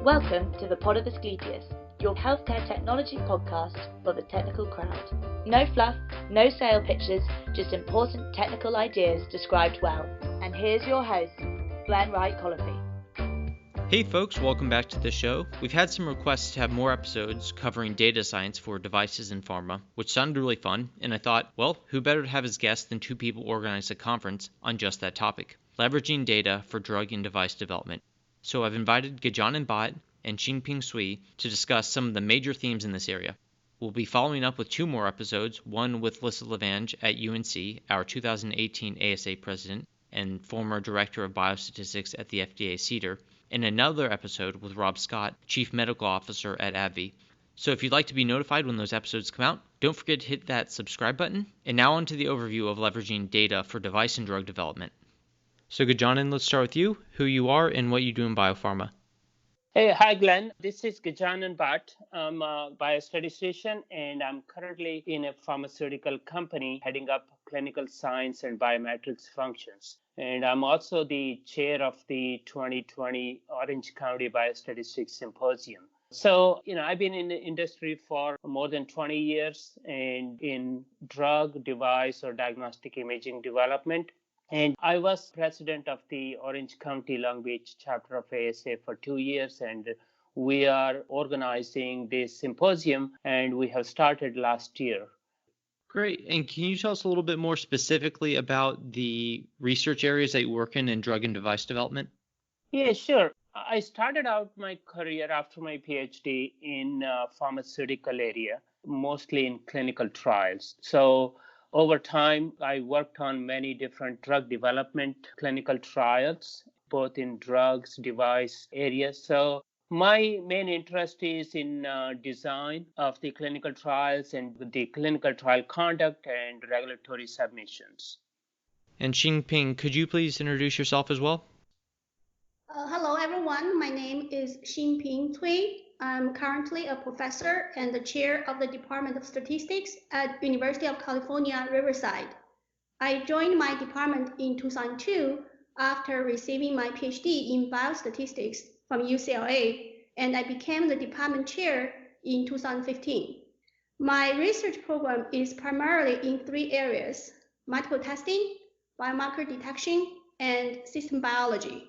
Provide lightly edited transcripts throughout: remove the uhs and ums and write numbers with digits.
Welcome to the Pod of Asclepius, your healthcare technology podcast for the technical crowd. No fluff, no sale pitches, just important technical ideas described well. And here's your host, Glenn Wright-Colopy. Hey folks, welcome back to the show. We've had some requests to have more episodes covering data science for devices in pharma, which sounded really fun, and I thought, well, who better to have as guests than two people organize a conference on just that topic, leveraging data for drug and device development. So I've invited Gajanan Bhatt and Xingping Cui to discuss some of the major themes in this area. We'll be following up with two more episodes, one with Lissa Levange at UNC, our 2018 ASA president and former director of biostatistics at the FDA CDER, and another episode with Rob Scott, Chief Medical Officer at AbbVie. So if you'd like to be notified when those episodes come out, don't forget to hit that subscribe button. And now on to the overview of leveraging data for device and drug development. So Gajanan, let's start with you, who you are and what you do in biopharma. Hey, hi Glenn. This is Gajanan Bhatt. I'm a biostatistician and I'm currently in a pharmaceutical company heading up clinical science and biometrics functions. And I'm also the chair of the 2020 Orange County Biostatistics Symposium. So, I've been in the industry for more than 20 years and in drug, device, or diagnostic imaging development. And I was president of the Orange County Long Beach chapter of ASA for 2 years, and we are organizing this symposium, and we have started last year. Great. And can you tell us a little bit more specifically about the research areas that you work in drug and device development? Yeah, sure. I started out my career after my PhD in pharmaceutical area, mostly in clinical trials. So over time, I worked on many different drug development clinical trials, both in drugs, device areas. So my main interest is in design of the clinical trials and the clinical trial conduct and regulatory submissions. And Xingping, could you please introduce yourself as well? Hello, everyone. My name is Xingping Cui. I'm currently a professor and the chair of the Department of Statistics at University of California, Riverside. I joined my department in 2002 after receiving my PhD in biostatistics from UCLA, and I became the department chair in 2015. My research program is primarily in three areas: multiple testing, biomarker detection, and system biology.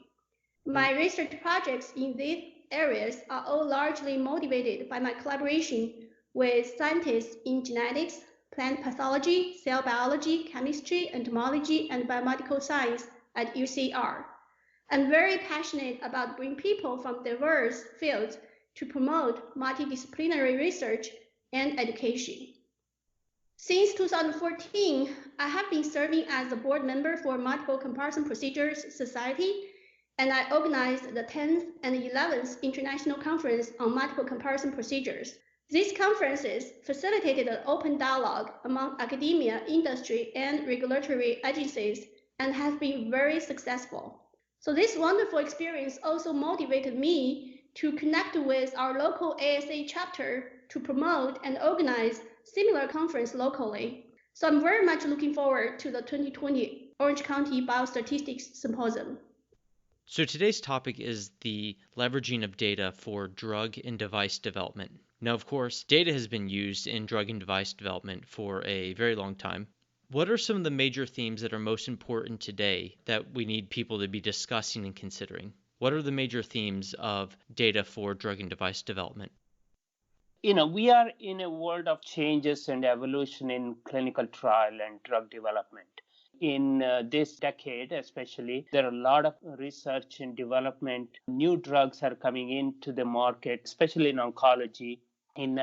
My research projects in these areas are all largely motivated by my collaboration with scientists in genetics, plant pathology, cell biology, chemistry, entomology, and biomedical science at UCR. I'm very passionate about bringing people from diverse fields to promote multidisciplinary research and education. Since 2014, I have been serving as a board member for Multiple Comparison Procedures Society, and I organized the 10th and 11th International Conference on Multiple Comparison Procedures. These conferences facilitated an open dialogue among academia, industry, and regulatory agencies and have been very successful. So this wonderful experience also motivated me to connect with our local ASA chapter to promote and organize similar conference locally. So I'm very much looking forward to the 2020 Orange County Biostatistics Symposium. So today's topic is the leveraging of data for drug and device development. Now, of course, data has been used in drug and device development for a very long time. What are some of the major themes that are most important today that we need people to be discussing and considering? What are the major themes of data for drug and device development? We are in a world of changes and evolution in clinical trial and drug development. In this decade, especially, there are a lot of research and development. New drugs are coming into the market, especially in oncology, in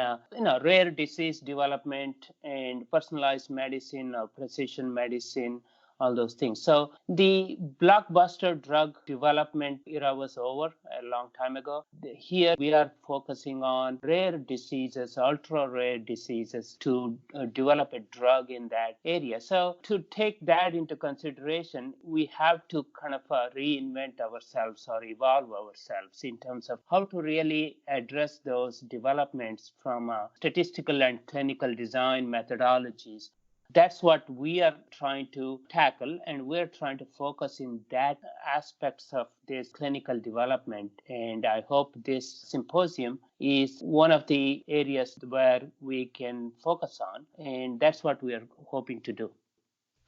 rare disease development and personalized medicine or precision medicine, all those things. So the blockbuster drug development era was over a long time ago. Here we are focusing on rare diseases, ultra rare diseases to develop a drug in that area. So to take that into consideration, we have to kind of reinvent ourselves or evolve ourselves in terms of how to really address those developments from statistical and clinical design methodologies. That's what we are trying to tackle, and we're trying to focus in that aspects of this clinical development. And I hope this symposium is one of the areas where we can focus on, and that's what we are hoping to do.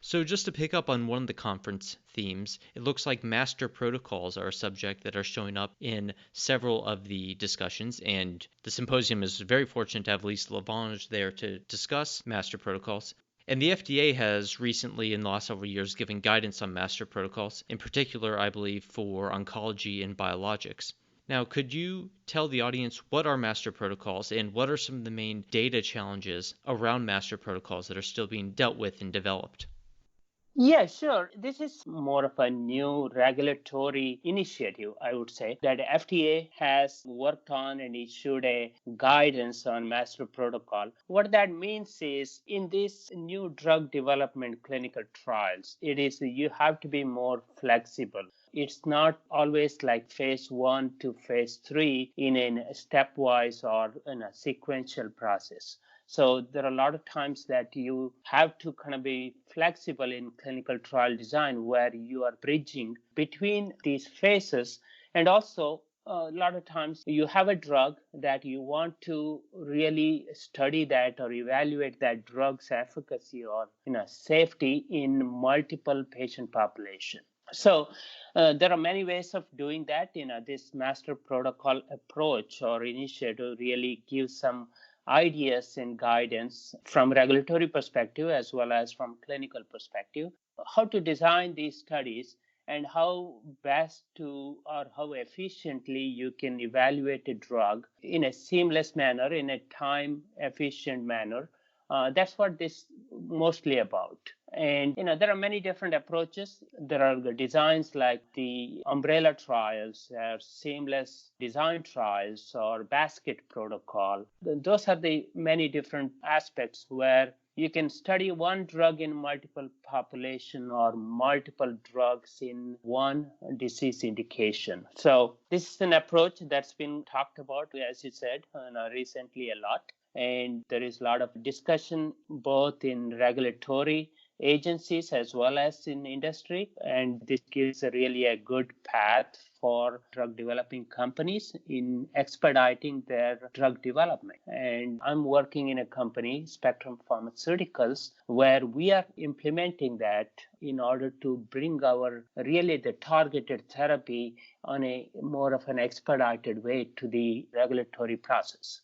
So just to pick up on one of the conference themes, it looks like master protocols are a subject that are showing up in several of the discussions, and the symposium is very fortunate to have Lisa Lavange there to discuss master protocols. And the FDA has recently, in the last several years, given guidance on master protocols, in particular, I believe, for oncology and biologics. Now, could you tell the audience what are master protocols and what are some of the main data challenges around master protocols that are still being dealt with and developed? Yeah, sure. This is more of a new regulatory initiative, I would say, that FDA has worked on and issued a guidance on master protocol. What that means is in this new drug development clinical trials, it is you have to be more flexible. It's not always like phase 1 to phase 3 in a stepwise or in a sequential process. So there are a lot of times that you have to kind of be flexible in clinical trial design where you are bridging between these phases. And also a lot of times you have a drug that you want to really study that or evaluate that drug's efficacy or safety in multiple patient population. So there are many ways of doing that. This master protocol approach or initiative really gives some ideas and guidance from regulatory perspective as well as from clinical perspective, how to design these studies and how best to or how efficiently you can evaluate a drug in a seamless manner, in a time efficient manner. That's what this mostly about. And there are many different approaches. There are the designs like the umbrella trials, seamless design trials, or basket protocol. Those are the many different aspects where you can study one drug in multiple population or multiple drugs in one disease indication. So this is an approach that's been talked about, as you said, recently a lot. And there is a lot of discussion both in regulatory agencies as well as in industry. And this gives really a good path for drug developing companies in expediting their drug development. And I'm working in a company, Spectrum Pharmaceuticals, where we are implementing that in order to bring our really the targeted therapy on a more of an expedited way to the regulatory process.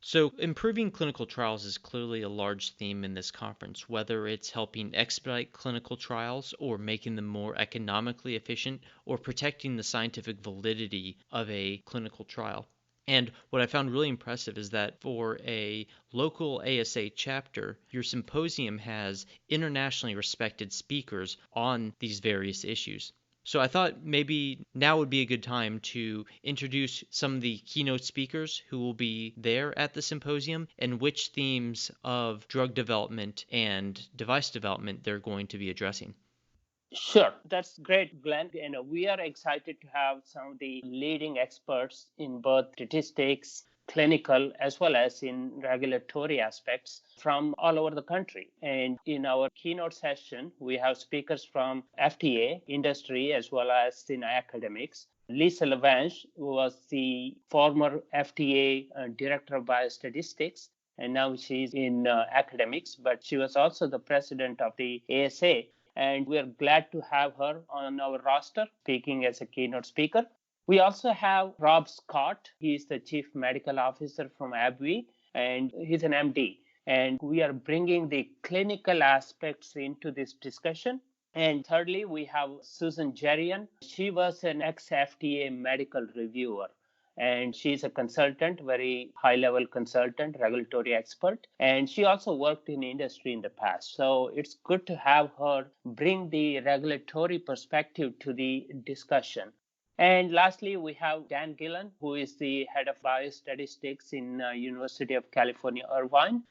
So, improving clinical trials is clearly a large theme in this conference, whether it's helping expedite clinical trials or making them more economically efficient or protecting the scientific validity of a clinical trial. And what I found really impressive is that for a local ASA chapter, your symposium has internationally respected speakers on these various issues. So I thought maybe now would be a good time to introduce some of the keynote speakers who will be there at the symposium and which themes of drug development and device development they're going to be addressing. Sure, that's great, Glenn. We are excited to have some of the leading experts in both statistics, clinical, as well as in regulatory aspects from all over the country. And in our keynote session, we have speakers from FDA, industry, as well as in academics. Lisa Lavange was the former FDA Director of Biostatistics, and now she's in academics, but she was also the president of the ASA. And we are glad to have her on our roster, speaking as a keynote speaker. We also have Rob Scott. He's the Chief Medical Officer from AbbVie, and he's an MD. And we are bringing the clinical aspects into this discussion. And thirdly, we have Susan Jerian. She was an ex-FDA medical reviewer. And she's a consultant, very high-level consultant, regulatory expert. And she also worked in industry in the past. So it's good to have her bring the regulatory perspective to the discussion. And lastly, we have Dan Gillen, who is the head of biostatistics in University of California, Irvine.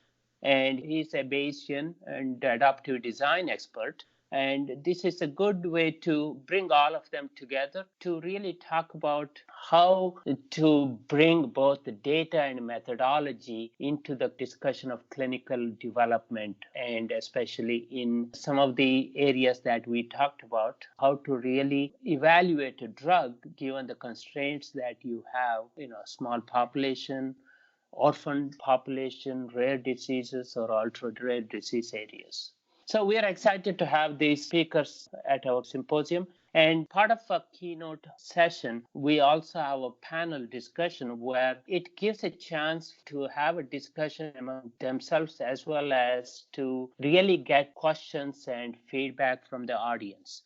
And he's a Bayesian and adaptive design expert. And this is a good way to bring all of them together to really talk about how to bring both the data and methodology into the discussion of clinical development, and especially in some of the areas that we talked about, how to really evaluate a drug given the constraints that you have in a small population, orphan population, rare diseases, or ultra rare disease areas. So we are excited to have these speakers at our symposium. And part of a keynote session, we also have a panel discussion where it gives a chance to have a discussion among themselves as well as to really get questions and feedback from the audience.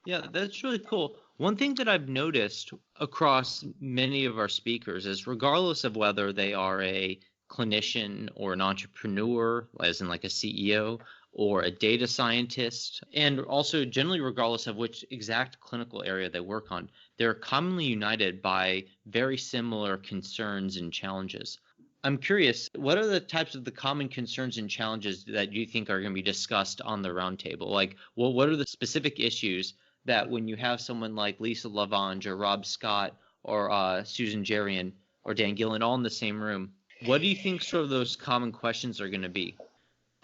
Yeah, that's really cool. One thing that I've noticed across many of our speakers is regardless of whether they are a clinician or an entrepreneur, as in like a CEO, or a data scientist, and also generally regardless of which exact clinical area they work on, they're commonly united by very similar concerns and challenges. I'm curious, what are the types of the common concerns and challenges that you think are going to be discussed on the roundtable? Like, well, what are the specific issues that when you have someone like Lisa Lavange or Rob Scott or Susan Jerian or Dan Gillen all in the same room, what do you think sort of those common questions are going to be?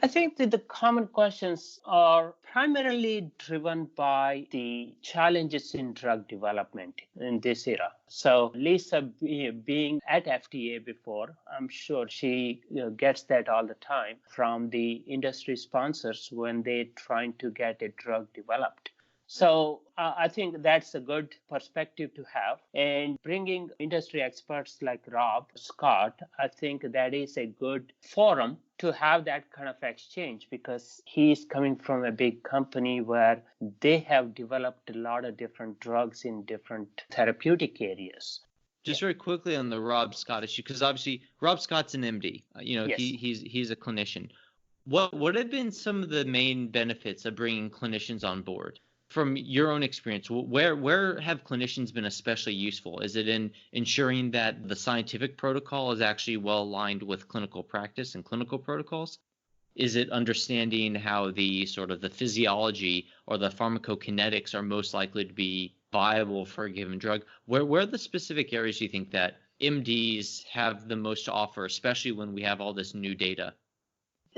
I think that the common questions are primarily driven by the challenges in drug development in this era. So Lisa being at FDA before, I'm sure she gets that all the time from the industry sponsors when they're trying to get a drug developed. So I think that's a good perspective to have. And bringing industry experts like Rob Scott, I think that is a good forum to have that kind of exchange because he's coming from a big company where they have developed a lot of different drugs in different therapeutic areas. Just very quickly on the Rob Scott issue, because obviously Rob Scott's an MD. Yes. He's a clinician. What have been some of the main benefits of bringing clinicians on board? From your own experience, where have clinicians been especially useful? Is it in ensuring that the scientific protocol is actually well aligned with clinical practice and clinical protocols? Is it understanding how the sort of the physiology or the pharmacokinetics are most likely to be viable for a given drug? Where are the specific areas do you think that MDs have the most to offer, especially when we have all this new data?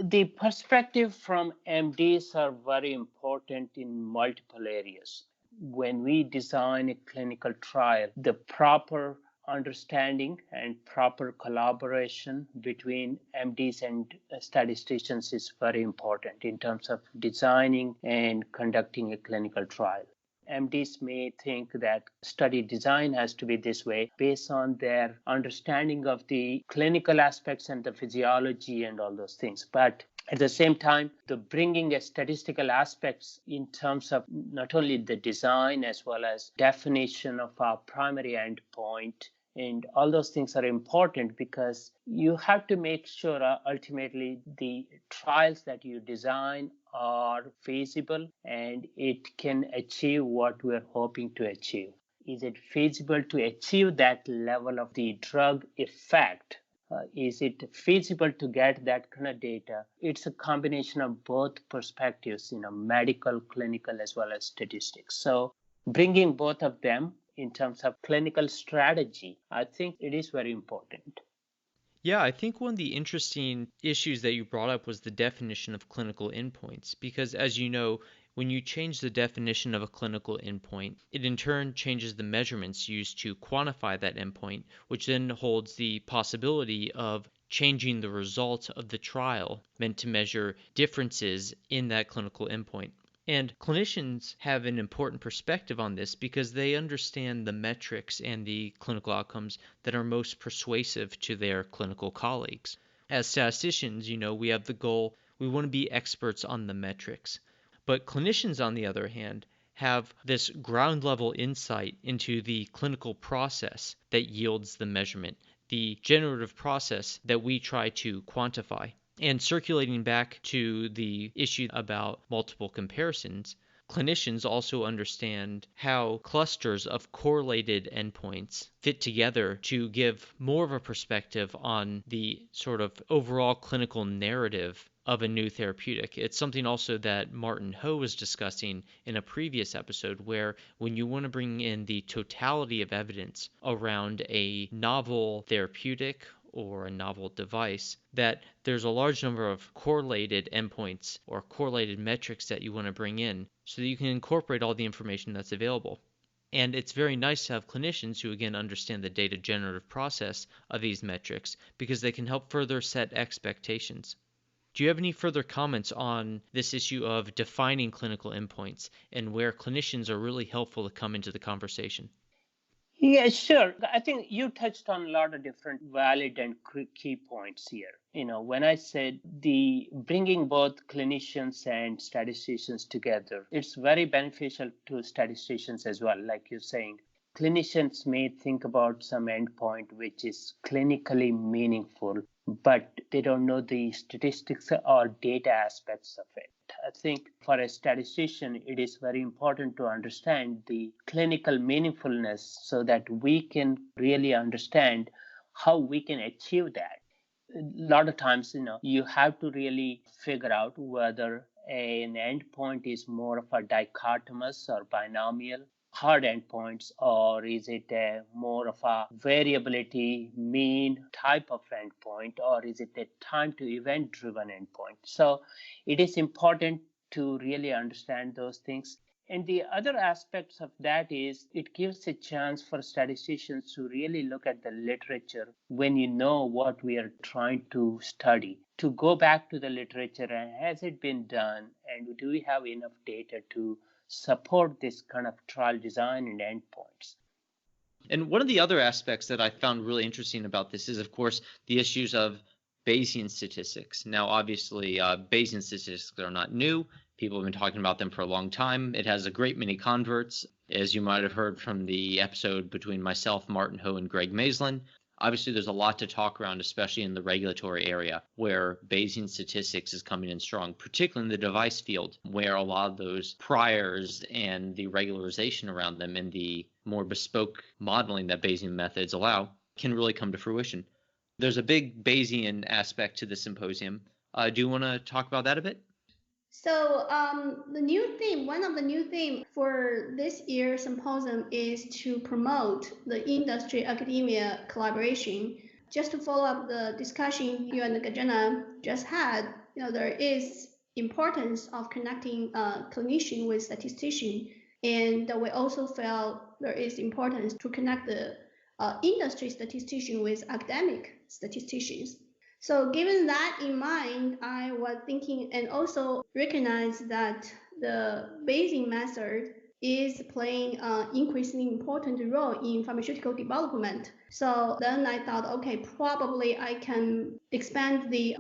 The perspective from MDs are very important in multiple areas. When we design a clinical trial, the proper understanding and proper collaboration between MDs and statisticians is very important in terms of designing and conducting a clinical trial. MDs may think that study design has to be this way based on their understanding of the clinical aspects and the physiology and all those things. But at the same time, the bringing a statistical aspects in terms of not only the design as well as definition of our primary endpoint, and all those things are important because you have to make sure ultimately the trials that you design are feasible and it can achieve what we're hoping to achieve. Is it feasible to achieve that level of the drug effect? Is it feasible to get that kind of data? It's a combination of both perspectives, medical, clinical, as well as statistics. So bringing both of them in terms of clinical strategy, I think it is very important. Yeah, I think one of the interesting issues that you brought up was the definition of clinical endpoints, because as you know, when you change the definition of a clinical endpoint, it in turn changes the measurements used to quantify that endpoint, which then holds the possibility of changing the results of the trial meant to measure differences in that clinical endpoint. And clinicians have an important perspective on this because they understand the metrics and the clinical outcomes that are most persuasive to their clinical colleagues. As statisticians, we have the goal, we want to be experts on the metrics. But clinicians, on the other hand, have this ground level insight into the clinical process that yields the measurement, the generative process that we try to quantify. And circulating back to the issue about multiple comparisons, clinicians also understand how clusters of correlated endpoints fit together to give more of a perspective on the sort of overall clinical narrative of a new therapeutic. It's something also that Martin Ho was discussing in a previous episode, where when you want to bring in the totality of evidence around a novel therapeutic or a novel device, that there's a large number of correlated endpoints or correlated metrics that you want to bring in so that you can incorporate all the information that's available. And it's very nice to have clinicians who, again, understand the data generative process of these metrics because they can help further set expectations. Do you have any further comments on this issue of defining clinical endpoints and where clinicians are really helpful to come into the conversation? Yeah, sure. I think you touched on a lot of different valid and key points here. When I said the bringing both clinicians and statisticians together, it's very beneficial to statisticians as well. Like you're saying, clinicians may think about some endpoint which is clinically meaningful, but they don't know the statistics or data aspects of it. I think for a statistician, it is very important to understand the clinical meaningfulness so that we can really understand how we can achieve that. A lot of times, you have to really figure out whether an endpoint is more of a dichotomous or binomial hard endpoints, or is it more of a variability mean type of endpoint, or is it a time to event driven endpoint? So it is important to really understand those things. And the other aspects of that is it gives a chance for statisticians to really look at the literature when you know what we are trying to study, to go back to the literature and has it been done, and do we have enough data to support this kind of trial design and endpoints. And one of the other aspects that I found really interesting about this is, of course, the issues of Bayesian statistics. Now, obviously, Bayesian statistics are not new. People have been talking about them for a long time. It has a great many converts, as you might have heard from the episode between myself, Martin Ho, and Greg Maislin. Obviously, there's a lot to talk around, especially in the regulatory area, where Bayesian statistics is coming in strong, particularly in the device field, where a lot of those priors and the regularization around them and the more bespoke modeling that Bayesian methods allow can really come to fruition. There's a big Bayesian aspect to the symposium. Do you want to talk about that a bit? So one of the new themes for this year's symposium is to promote the industry academia collaboration. Just to follow up the discussion you and Gajana just had, there is importance of connecting clinician with statistician, and we also felt there is importance to connect the industry statistician with academic statisticians. So given that in mind, I was thinking and also recognize that the Bayesian method is playing an increasingly important role in pharmaceutical development. So then I thought, okay, probably I can expand the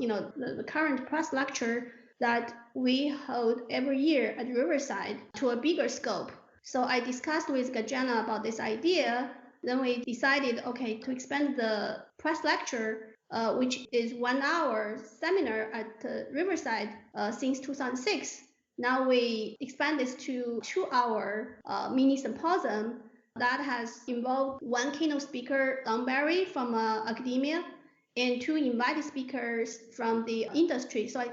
current press lecture that we hold every year at Riverside to a bigger scope. So I discussed with Gajana about this idea. Then we decided, okay, to expand the press lecture, which is 1 hour seminar at Riverside since 2006. Now we expand this to 2 hour mini symposium that has involved one keynote speaker, Don Barry from academia, and 2 invited speakers from the industry. So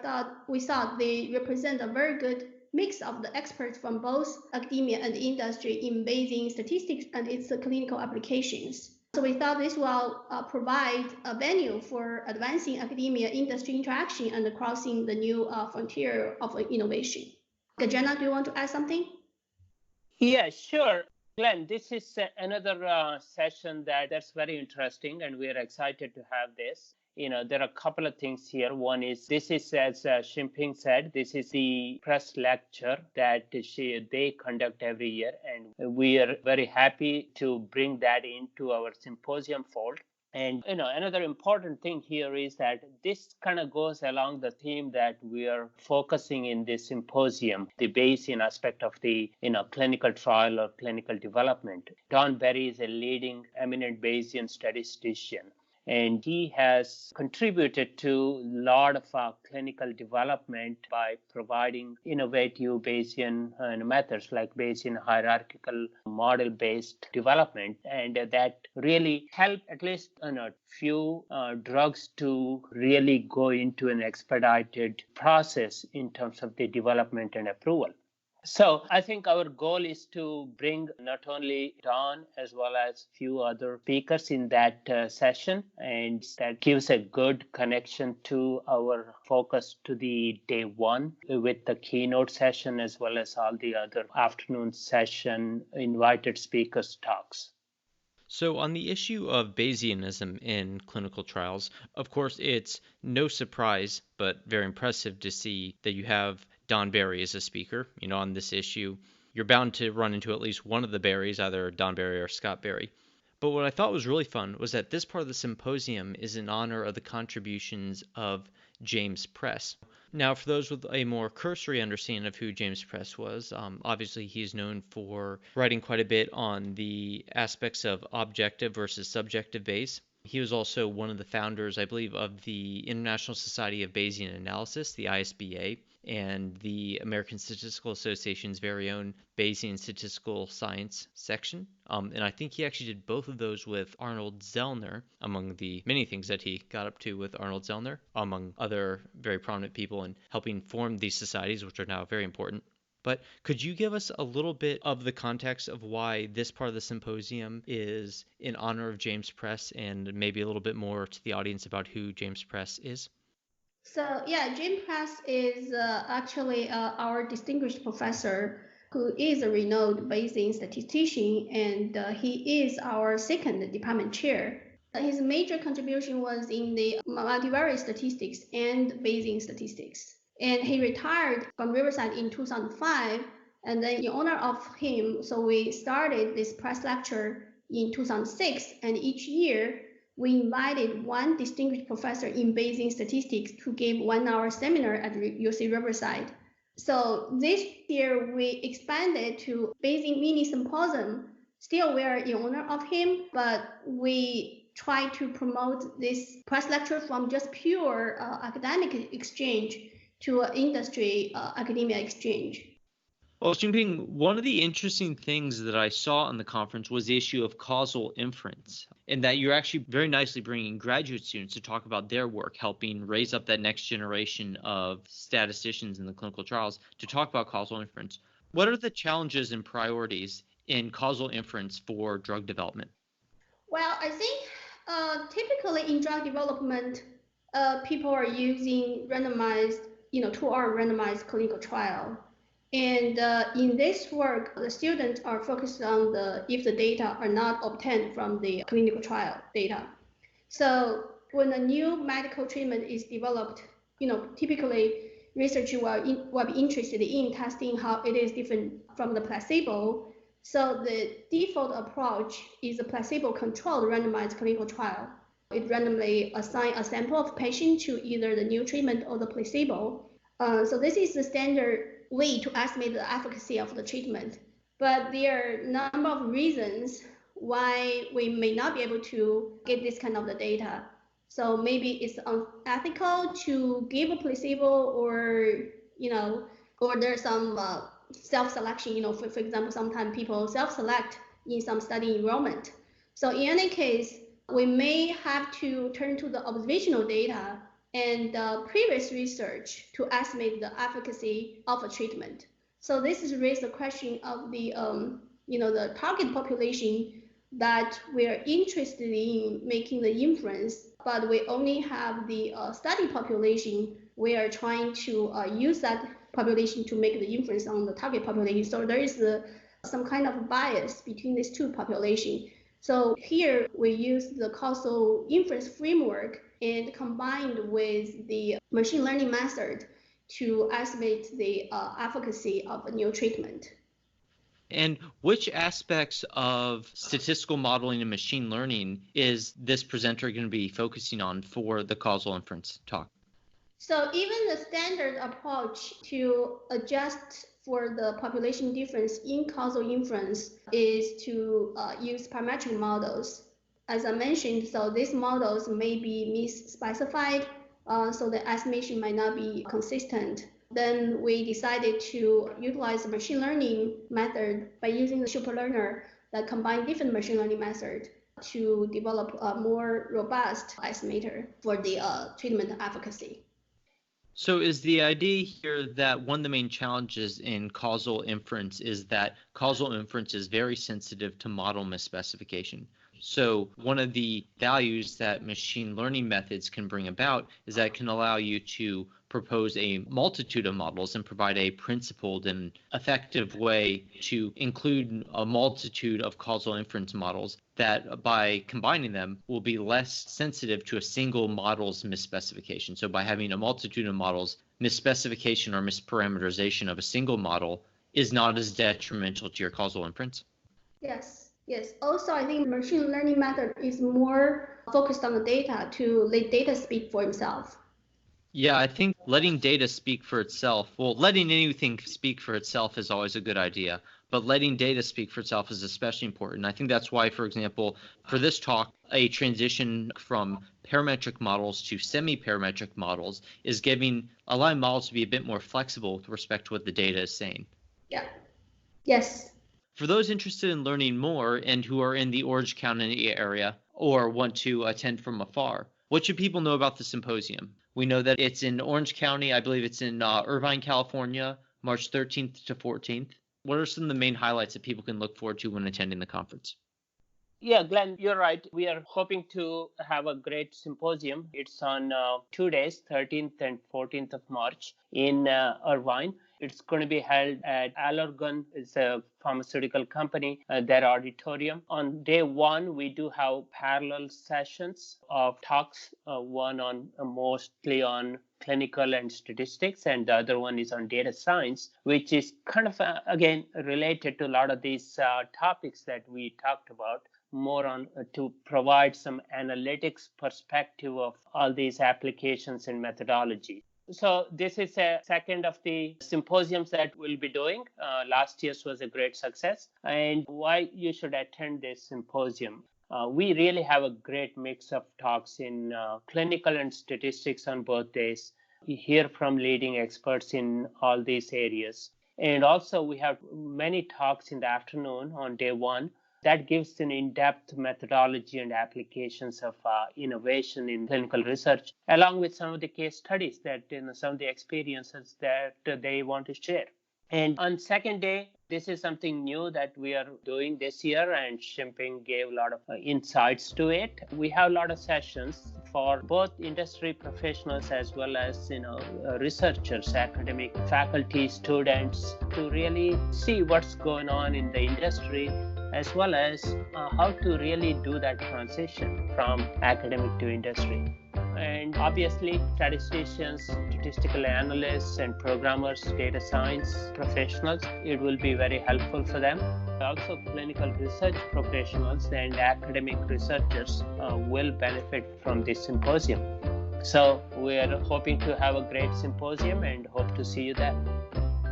we thought they represent a very good mix of the experts from both academia and industry in Bayesian statistics and its clinical applications. So we thought this will provide a venue for advancing academia industry interaction and crossing the new frontier of innovation. Gajana, do you want to add something? Yeah, sure. Glenn, this is another session that's very interesting, and we're excited to have this. There are a couple of things here. One is, this is, as Ximping said, this is the press lecture that they conduct every year, and we are very happy to bring that into our symposium fold. And another important thing here is that this kind of goes along the theme that we are focusing in this symposium, the Bayesian aspect of the clinical trial or clinical development. Don Berry is a leading eminent Bayesian statistician. And he has contributed to a lot of our clinical development by providing innovative Bayesian methods like Bayesian hierarchical model-based development. And that really helped at least few drugs to really go into an expedited process in terms of the development and approval. So I think our goal is to bring not only Don as well as few other speakers in that session, and that gives a good connection to our focus to the day one with the keynote session as well as all the other afternoon session invited speakers talks. So, on the issue of Bayesianism in clinical trials, of course, it's no surprise, but very impressive to see that you have Don Barry as a speaker. On this issue, you're bound to run into at least one of the Barrys, either Don Barry or Scott Barry. But what I thought was really fun was that this part of the symposium is in honor of the contributions of James Press. Now, for those with a more cursory understanding of who James Press was, obviously he's known for writing quite a bit on the aspects of objective versus subjective Bayes. He was also one of the founders, I believe, of the International Society of Bayesian Analysis, the ISBA, and the American Statistical Association's very own Bayesian Statistical Science section. And I think he actually did both of those with Arnold Zellner, among the many things that he got up to with Arnold Zellner, among other very prominent people in helping form these societies, which are now very important. But could you give us a little bit of the context of why this part of the symposium is in honor of James Press, and maybe a little bit more to the audience about who James Press is? So yeah, James Press is actually our distinguished professor who is a renowned Bayesian statistician, and he is our second department chair. His major contribution was in the multivariate statistics and Bayesian statistics. And he retired from Riverside in 2005, and then in honor of him, so we started this press lecture in 2006, and each year we invited one distinguished professor in Bayesian statistics to give 1-hour seminar at UC Riverside. So this year we expanded to Bayesian mini symposium. Still we are in honor of him, but we try to promote this press lecture from just pure academic exchange to industry academia exchange. Well, Xinping, one of the interesting things that I saw in the conference was the issue of causal inference, and that you're actually very nicely bringing graduate students to talk about their work, helping raise up that next generation of statisticians in the clinical trials to talk about causal inference. What are the challenges and priorities in causal inference for drug development? Well, I think typically in drug development, people are using randomized, 2-hour randomized clinical trial. And in this work, the students are focused on if the data are not obtained from the clinical trial data. So when a new medical treatment is developed, typically researchers will be interested in testing how it is different from the placebo. So the default approach is a placebo-controlled randomized clinical trial. It randomly assigns a sample of patients to either the new treatment or the placebo. So this is the standard way to estimate the efficacy of the treatment. But there are a number of reasons why we may not be able to get this kind of the data. So maybe it's unethical to give a placebo, or there's some self-selection. For example, sometimes people self-select in some study enrollment. So in any case, we may have to turn to the observational data and previous research to estimate the efficacy of a treatment. So this has raised the question of the the target population that we're interested in making the inference, but we only have the study population. We are trying to use that population to make the inference on the target population. So there is some kind of bias between these two populations. So here we use the causal inference framework and combined with the machine learning method to estimate the efficacy of a new treatment. And which aspects of statistical modeling and machine learning is this presenter going to be focusing on for the causal inference talk? So even the standard approach to adjust for the population difference in causal inference is to use parametric models. As I mentioned, so these models may be misspecified, so the estimation might not be consistent. Then we decided to utilize the machine learning method by using the superlearner that combine different machine learning methods to develop a more robust estimator for the treatment efficacy. So is the idea here that one of the main challenges in causal inference is that causal inference is very sensitive to model misspecification? So one of the values that machine learning methods can bring about is that it can allow you to propose a multitude of models and provide a principled and effective way to include a multitude of causal inference models that by combining them will be less sensitive to a single model's misspecification. So by having a multitude of models, misspecification or misparameterization of a single model is not as detrimental to your causal inference. Yes. Also, I think machine learning method is more focused on the data to let data speak for itself. Yeah, I think letting data speak for itself, well, letting anything speak for itself is always a good idea, but letting data speak for itself is especially important. I think that's why, for example, for this talk, a transition from parametric models to semi-parametric models is allowing models to be a bit more flexible with respect to what the data is saying. Yeah. Yes. For those interested in learning more and who are in the Orange County area or want to attend from afar, what should people know about the symposium? We know that it's in Orange County. I believe it's in Irvine, California, March 13th to 14th. What are some of the main highlights that people can look forward to when attending the conference? Yeah, Glenn, you're right. We are hoping to have a great symposium. It's on 2 days, 13th and 14th of March in Irvine. It's going to be held at Allergan. It's a pharmaceutical company, their auditorium. On day one, we do have parallel sessions of talks, one on mostly on clinical and statistics, and the other one is on data science, which is kind of, again, related to a lot of these topics that we talked about, more on to provide some analytics perspective of all these applications and methodology. So this is a second of the symposiums that we'll be doing. Last year's was a great success. And why you should attend this symposium. We really have a great mix of talks in clinical and statistics on both days. We hear from leading experts in all these areas. And also we have many talks in the afternoon on day one. That gives an in-depth methodology and applications of innovation in clinical research, along with some of the case studies that some of the experiences that they want to share. And on second day, this is something new that we are doing this year, and Shimping gave a lot of insights to it. We have a lot of sessions for both industry professionals as well as researchers, academic faculty, students, to really see what's going on in the industry, as well as how to really do that transition from academic to industry. And obviously, statisticians, statistical analysts, and programmers, data science professionals, it will be very helpful for them. Also, clinical research professionals and academic researchers will benefit from this symposium. So we are hoping to have a great symposium and hope to see you there.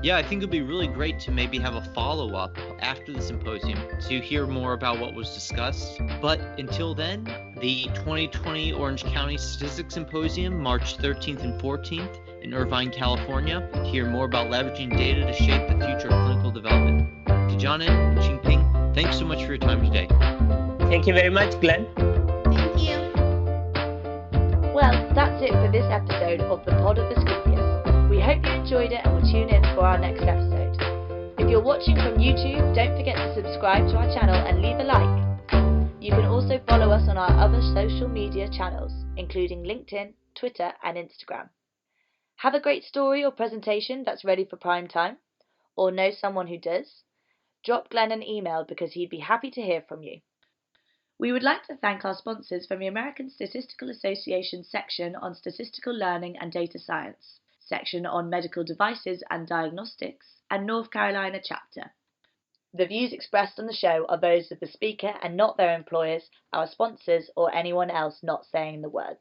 Yeah, I think it'd be really great to maybe have a follow-up after the symposium to hear more about what was discussed. But until then, the 2020 Orange County Statistics Symposium, March 13th and 14th in Irvine, California, to hear more about leveraging data to shape the future of clinical development. Kijana and Xingping, thanks so much for your time today. Thank you very much, Glenn. Thank you. Well, that's it for this episode of the Pod of Asclepius. We hope you enjoyed it and will tune in for our next episode. If you're watching from YouTube, don't forget to subscribe to our channel and leave a like. You can also follow us on our other social media channels, including LinkedIn, Twitter, and Instagram. Have a great story or presentation that's ready for prime time? Or know someone who does? Drop Glenn an email because he'd be happy to hear from you. We would like to thank our sponsors from the American Statistical Association section on Statistical Learning and Data Science, section on Medical Devices and Diagnostics, and North Carolina chapter. The views expressed on the show are those of the speaker and not their employers, our sponsors, or anyone else not saying the words.